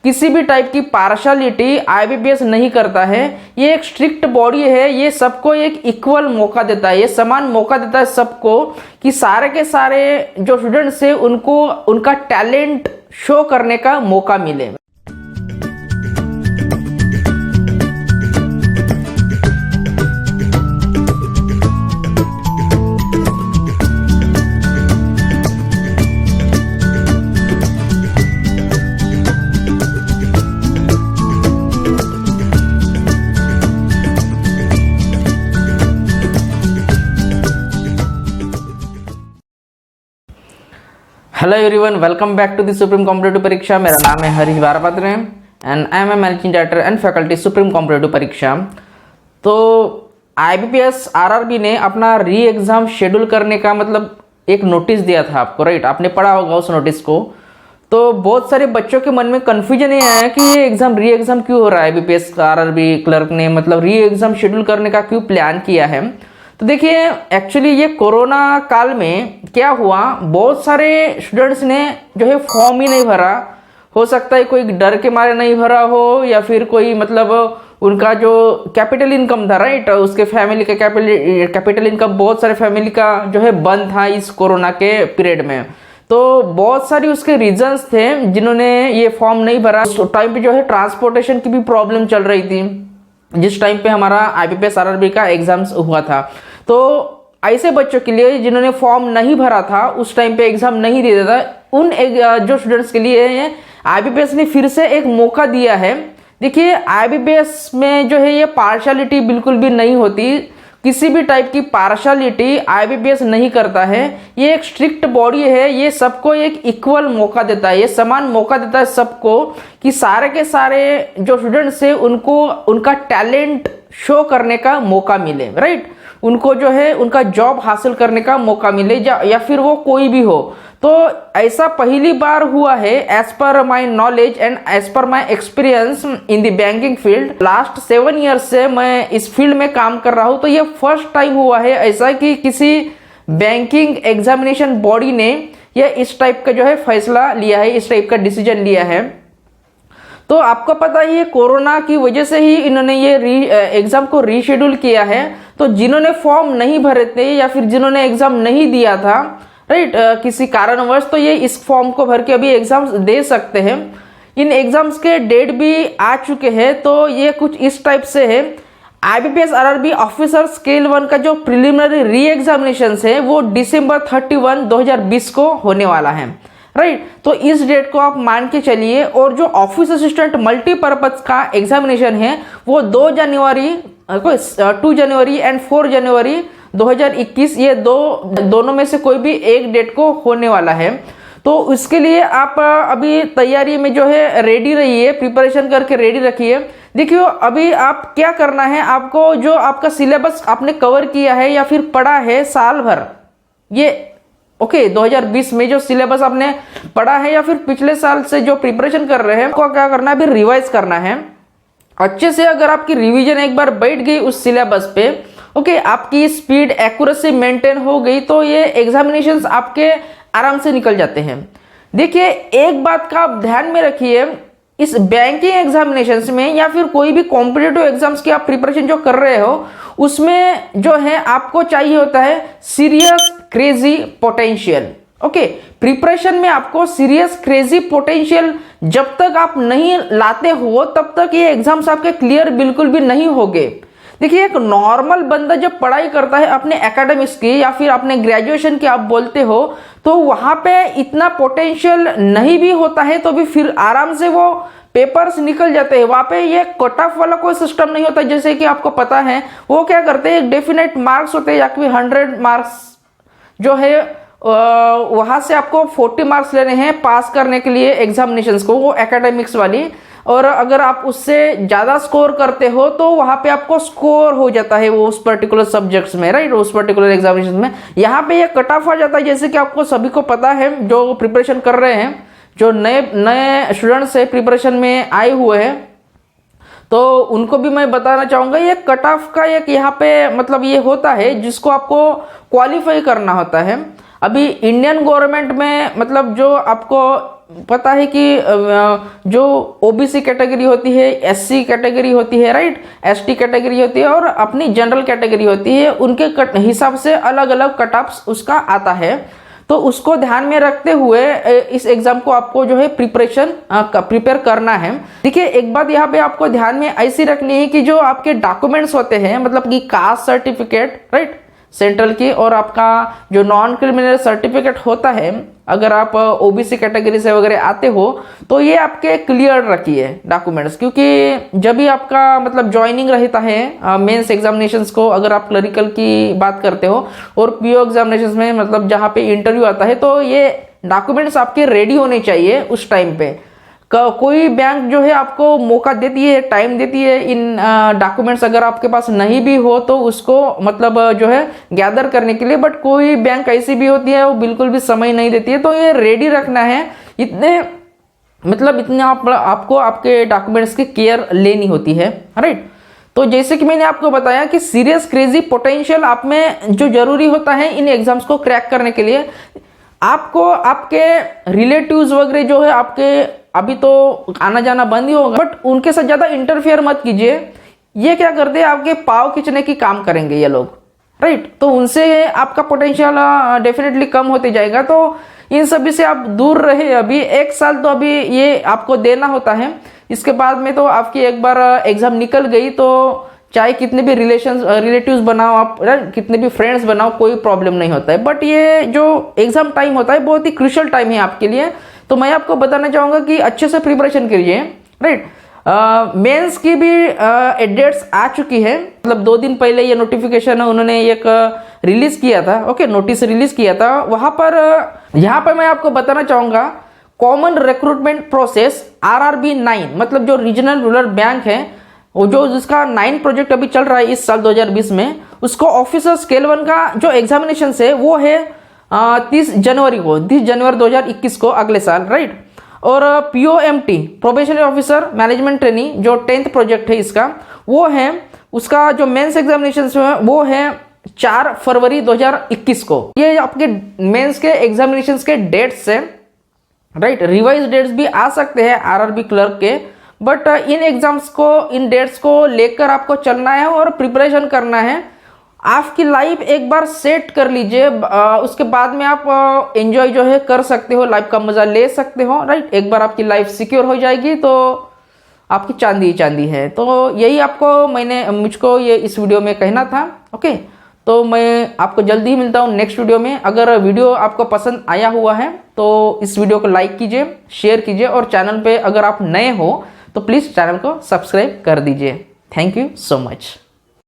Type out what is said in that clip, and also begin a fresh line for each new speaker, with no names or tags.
किसी भी टाइप की पार्शलिटी आईबीपीएस नहीं करता है। ये एक स्ट्रिक्ट बॉडी है, ये सबको एक इक्वल मौका देता है, ये समान मौका देता है सबको कि सारे के सारे जो स्टूडेंट्स हैं उनको उनका टैलेंट शो करने का मौका मिले। Hello everyone, welcome back to the Supreme Competitive Pariksha. मेरा नाम है Harish Barapatra and I am a managing director and faculty Supreme Competitive Pariksha. तो आईबीपीएस आरआरबी ने अपना री एग्ज़ाम शेड्यूल करने का मतलब एक नोटिस दिया था आपको, राइट? आपने पढ़ा होगा उस नोटिस को। तो बहुत सारे बच्चों के मन में कन्फ्यूजन ये है कि ये एग्ज़ाम री एग्ज़ाम क्यों हो रहा है, आईबीपीएस आरआरबी क्लर्क ने मतलब री एग्ज़ाम शेड्यूल करने का क्यों प्लान किया है। तो देखिए, एक्चुअली ये कोरोना काल में क्या हुआ, बहुत सारे स्टूडेंट्स ने जो है फॉर्म ही नहीं भरा। हो सकता है कोई डर के मारे नहीं भरा हो, या फिर कोई मतलब उनका जो कैपिटल इनकम था, राइट, उसके फैमिली का कैपिटल इनकम बहुत सारे फैमिली का जो है बंद था इस कोरोना के पीरियड में। तो बहुत सारी उसके रीजंस थे जिन्होंने ये फॉर्म नहीं भरा। उस टाइम पे जो है ट्रांसपोर्टेशन की भी प्रॉब्लम चल रही थी जिस टाइम पे हमारा आईबीपीएस आरआरबी का एग्जाम्स हुआ था। तो ऐसे बच्चों के लिए जिन्होंने फॉर्म नहीं भरा था, उस टाइम पे एग्जाम नहीं दिया था, उन जो स्टूडेंट्स के लिए आईबीपीएस ने फिर से एक मौका दिया है। देखिए, आईबीपीएस में जो है ये पार्शलिटी बिल्कुल भी नहीं होती, किसी भी टाइप की पार्शलिटी आईबीपीएस नहीं करता है। ये एक स्ट्रिक्ट बॉडी है, ये सबको एक इक्वल मौका देता है, ये समान मौका देता है सबको कि सारे के सारे जो स्टूडेंट्स हैं उनको उनका टैलेंट शो करने का मौका मिले, राइट? उनको जो है उनका जॉब हासिल करने का मौका मिले, या फिर वो कोई भी हो। तो ऐसा पहली बार हुआ है as per my knowledge and as per my experience in the banking field. Last 7 years से मैं इस फील्ड में काम कर रहा हूँ, तो ये फर्स्ट टाइम हुआ है ऐसा कि किसी बैंकिंग एग्जामिनेशन बॉडी ने ये इस टाइप का जो है फैसला लिया है, इस टाइप का डिसीजन लिया है। तो आपको पता ही है, कोरोना की वजह से ही इन्होंने ये एग्जाम को रीशेड्यूल किया है। तो जिन्होंने फॉर्म नहीं भरे थे या फिर जिन्होंने एग्जाम नहीं दिया था, राइट, किसी कारणवश, तो ये इस फॉर्म को भर के अभी एग्जाम्स दे सकते हैं। इन एग्जाम्स के डेट भी आ चुके हैं। तो ये कुछ इस टाइप से है। आईबीपीएस आरआरबी ऑफिसर स्केल 1 का जो प्रिलिमिनरी री एग्जामिनेशन है वो December 31, 2020 को होने वाला है, राइट? तो इस डेट को आप मान के चलिए। और जो ऑफिस असिस्टेंट मल्टीपर्पज का एग्जामिनेशन है वो 2 जनवरी एंड 4 जनवरी 2021, ये दोनों में से कोई भी एक डेट को होने वाला है। तो उसके लिए आप अभी तैयारी में जो है रेडी रहिए, प्रिपरेशन करके रेडी रखिए। देखिए, अभी आप क्या करना है, आपको जो आपका सिलेबस आपने कवर किया है या फिर पढ़ा है साल भर, ये 2020 में जो सिलेबस आपने पढ़ा है या फिर पिछले साल से जो प्रिपरेशन कर रहे हैं, आपको क्या करना है, अभी रिवाइज करना है अच्छे से। अगर आपकी रिवीजन एक बार बैठ गई उस सिलेबस पे, आपकी स्पीड एक्यूरेसी मेंटेन हो गई, तो ये एग्जामिनेशंस आपके आराम से निकल जाते हैं। देखिए, एक बात का आप ध्यान में रखिए, इस बैंकिंग एग्जामिनेशंस में या फिर कोई भी कॉम्पिटिटिव एग्जाम्स की आप प्रिपरेशन जो कर रहे हो, उसमें जो है आपको चाहिए होता है सीरियस क्रेजी पोटेंशियल। प्रिपरेशन में आपको सीरियस क्रेजी पोटेंशियल जब तक आप नहीं लाते हो तब तक ये एग्जाम्स आपके क्लियर बिल्कुल भी नहीं होंगे। देखिए, एक नॉर्मल बंदा जब पढ़ाई करता है अपने एकेडमिक्स की या फिर अपने ग्रेजुएशन की आप बोलते हो, तो वहां पे इतना पोटेंशियल नहीं भी होता है, तो भी फिर आराम से वो पेपर्स निकल जाते हैं। वहां पे ये कट ऑफ वाला कोई सिस्टम नहीं होता, जैसे कि आपको पता है वो क्या करते हैं, एक डेफिनेट मार्क्स होते हैं या फिर 100 मार्क्स जो है वहां से आपको 40 मार्क्स लेने हैं पास करने के लिए एग्जामिनेशंस को, वो एकेडमिक्स वाली। और अगर आप उससे ज़्यादा स्कोर करते हो तो वहाँ पे आपको स्कोर हो जाता है वो उस पर्टिकुलर सब्जेक्ट्स में, राइट, उस पर्टिकुलर एग्जामिनेशन में। यहाँ पे ये कट ऑफ आ जाता है, जैसे कि आपको सभी को पता है जो प्रिपरेशन कर रहे हैं, जो नए स्टूडेंट्स है प्रिपरेशन में आए हुए हैं, तो उनको भी मैं बताना चाहूँगा, ये कट ऑफ का एक यहाँ पे मतलब ये होता है जिसको आपको क्वालिफाई करना होता है। अभी इंडियन गवर्नमेंट में मतलब जो आपको पता है कि जो ओबीसी कैटेगरी होती है, एससी कैटेगरी होती है, राइट, एसटी कैटेगरी होती है और अपनी जनरल कैटेगरी होती है, उनके हिसाब से अलग अलग कट ऑफ्स उसका आता है। तो उसको ध्यान में रखते हुए इस एग्जाम को आपको जो है प्रिपेयर करना है। देखिए एक बात यहाँ पे आपको ध्यान में ऐसी रखनी है कि जो आपके डॉक्यूमेंट्स होते हैं, मतलब कि कास्ट सर्टिफिकेट, राइट, सेंट्रल की, और आपका जो नॉन क्रिमिनल सर्टिफिकेट होता है, अगर आप ओबीसी कैटेगरी से वगैरह आते हो तो ये आपके क्लियर रखिए डॉक्यूमेंट्स, क्योंकि जब भी आपका मतलब ज्वाइनिंग रहता है मेंस एग्जामिनेशंस को, अगर आप क्लरिकल की बात करते हो और पीओ एग्जामिनेशंस में मतलब जहाँ पे इंटरव्यू आता है, तो ये डॉक्यूमेंट्स आपके रेडी होने चाहिए उस टाइम पे। कोई बैंक जो है आपको मौका देती है, टाइम देती है, इन डॉक्यूमेंट्स अगर आपके पास नहीं भी हो तो उसको मतलब जो है गैदर करने के लिए, बट कोई बैंक ऐसी भी होती है वो बिल्कुल भी समय नहीं देती है। तो ये रेडी रखना है, इतने आपको आपके डॉक्यूमेंट्स की केयर लेनी होती है, राइट। तो जैसे कि मैंने आपको बताया कि सीरियस क्रेजी पोटेंशियल आप में जो जरूरी होता है इन एग्जाम्स को क्रैक करने के लिए, आपको आपके रिलेटिव्स वगैरह जो है आपके अभी तो आना जाना बंद ही होगा, बट उनके साथ ज्यादा इंटरफेयर मत कीजिए। ये क्या करते हैं, आपके पाव खींचने की काम करेंगे ये लोग, राइट। तो उनसे आपका पोटेंशियल डेफिनेटली कम होते जाएगा। तो इन सभी से आप दूर रहे। अभी 1 साल तो अभी ये आपको देना होता है, इसके बाद में तो आपकी एक बार एग्जाम निकल गई तो चाहे कितने भी रिलेटिव्स बनाओ आप, कितने भी फ्रेंड्स बनाओ, कोई प्रॉब्लम नहीं होता है। बट ये जो एग्जाम टाइम होता है बहुत ही क्रूशियल टाइम है आपके लिए। तो मैं आपको बताना चाहूंगा कि अच्छे से प्रिपरेशन करिए, राइट। मेंस की भी डेट्स आ चुकी है, मतलब 2 दिन पहले ये नोटिफिकेशन उन्होंने एक रिलीज किया था, ओके, नोटिस रिलीज किया था। वहां पर यहाँ पर मैं आपको बताना चाहूंगा कॉमन रिक्रूटमेंट प्रोसेस RRB 9, मतलब जो रीजनल रूरल बैंक है, वो जो जिसका 9 प्रोजेक्ट अभी चल रहा है इस साल 2020 में, उसको ऑफिसर स्केल 1 का जो एग्जामिनेशन है वो है 30 जनवरी 2021 को, अगले साल, राइट। और POMT probationary officer management training जो 10th प्रोजेक्ट है इसका, वो है, उसका जो मेंस एग्जामिनेशन है वो है 4 फरवरी 2021 को। ये आपके मेंस के एग्जामिनेशन के डेट्स है, राइट। रिवाइज डेट्स भी आ सकते हैं RRB क्लर्क के, बट इन एग्जाम्स को, इन डेट्स को लेकर आपको चलना है और प्रिपरेशन करना है। आपकी लाइफ एक बार सेट कर लीजिए, उसके बाद में आप एंजॉय जो है कर सकते हो, लाइफ का मजा ले सकते हो, राइट। एक बार आपकी लाइफ सिक्योर हो जाएगी तो आपकी चांदी ही चांदी है। तो यही आपको मुझको ये इस वीडियो में कहना था, ओके। तो मैं आपको जल्दी ही मिलता हूँ नेक्स्ट वीडियो में। अगर वीडियो आपको पसंद आया हुआ है तो इस वीडियो को लाइक कीजिए, शेयर कीजिए, और चैनल पे अगर आप नए हो तो प्लीज़ चैनल को सब्सक्राइब कर दीजिए। Thank you so much.